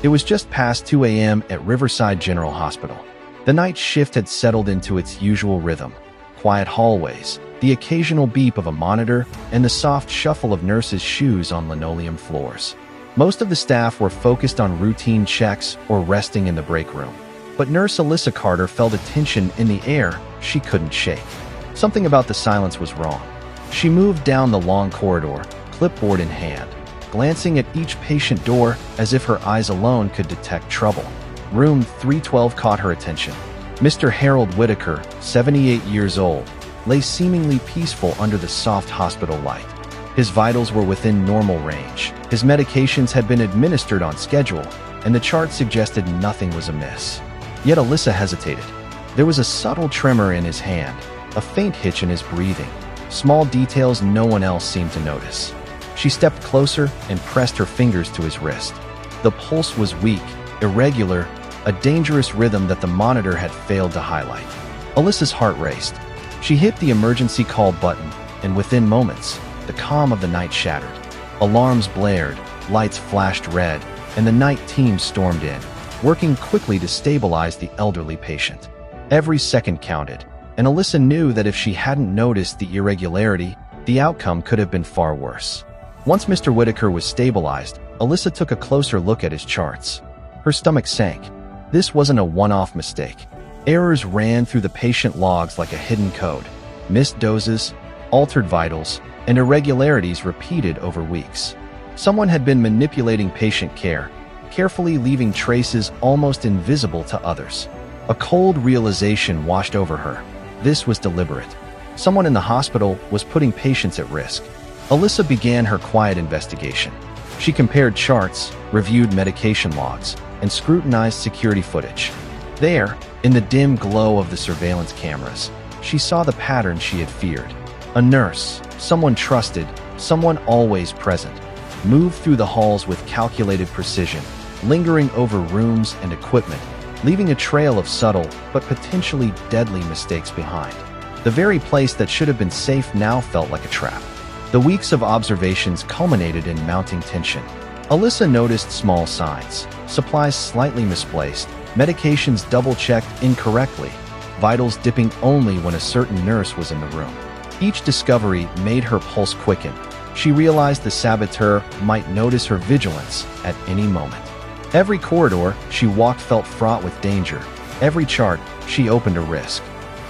It was just past 2 a.m. at Riverside General Hospital. The night shift had settled into its usual rhythm. Quiet hallways, the occasional beep of a monitor, and the soft shuffle of nurses' shoes on linoleum floors. Most of the staff were focused on routine checks or resting in the break room. But Nurse Alyssa Carter felt a tension in the air she couldn't shake. Something about the silence was wrong. She moved down the long corridor, clipboard in hand, glancing at each patient door as if her eyes alone could detect trouble. Room 312 caught her attention. Mr. Harold Whitaker, 78 years old, lay seemingly peaceful under the soft hospital light. His vitals were within normal range. His medications had been administered on schedule, and the chart suggested nothing was amiss. Yet Alyssa hesitated. There was a subtle tremor in his hand, a faint hitch in his breathing, small details no one else seemed to notice. She stepped closer and pressed her fingers to his wrist. The pulse was weak, irregular, a dangerous rhythm that the monitor had failed to highlight. Alyssa's heart raced. She hit the emergency call button, and within moments, the calm of the night shattered. Alarms blared, lights flashed red, and the night team stormed in, working quickly to stabilize the elderly patient. Every second counted, and Alyssa knew that if she hadn't noticed the irregularity, the outcome could have been far worse. Once Mr. Whitaker was stabilized, Alyssa took a closer look at his charts. Her stomach sank. This wasn't a one-off mistake. Errors ran through the patient logs like a hidden code. Missed doses, altered vitals, and irregularities repeated over weeks. Someone had been manipulating patient care, carefully leaving traces almost invisible to others. A cold realization washed over her. This was deliberate. Someone in the hospital was putting patients at risk. Alyssa began her quiet investigation. She compared charts, reviewed medication logs, and scrutinized security footage. There, in the dim glow of the surveillance cameras, she saw the pattern she had feared. A nurse, someone trusted, someone always present, moved through the halls with calculated precision, lingering over rooms and equipment, leaving a trail of subtle but potentially deadly mistakes behind. The very place that should have been safe now felt like a trap. The weeks of observations culminated in mounting tension. Alyssa noticed small signs: supplies slightly misplaced, medications double-checked incorrectly, vitals dipping only when a certain nurse was in the room. Each discovery made her pulse quicken. She realized the saboteur might notice her vigilance at any moment. Every corridor she walked felt fraught with danger. Every chart she opened a risk.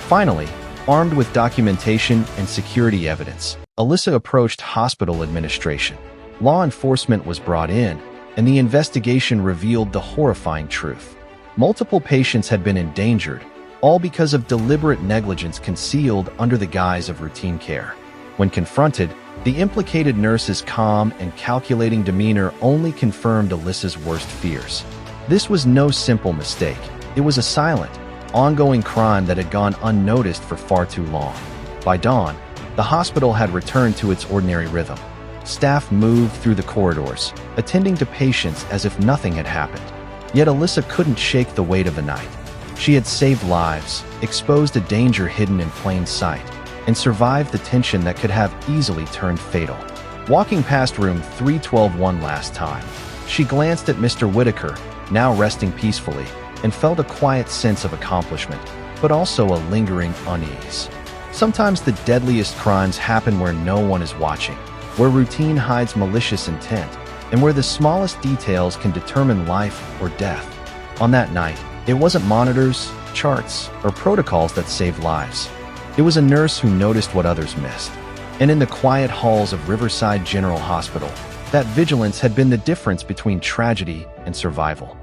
Finally, armed with documentation and security evidence, Alyssa approached hospital administration. Law enforcement was brought in, and the investigation revealed the horrifying truth. Multiple patients had been endangered, all because of deliberate negligence concealed under the guise of routine care. When confronted, the implicated nurse's calm and calculating demeanor only confirmed Alyssa's worst fears. This was no simple mistake. It was a silent, ongoing crime that had gone unnoticed for far too long. By dawn, the hospital had returned to its ordinary rhythm. Staff moved through the corridors, attending to patients as if nothing had happened. Yet Alyssa couldn't shake the weight of the night. She had saved lives, exposed a danger hidden in plain sight, and survived the tension that could have easily turned fatal. Walking past room 312 one last time, she glanced at Mr. Whitaker, now resting peacefully, and felt a quiet sense of accomplishment, but also a lingering unease. Sometimes the deadliest crimes happen where no one is watching, where routine hides malicious intent, and where the smallest details can determine life or death. On that night, it wasn't monitors, charts, or protocols that saved lives. It was a nurse who noticed what others missed. And in the quiet halls of Riverside General Hospital, that vigilance had been the difference between tragedy and survival.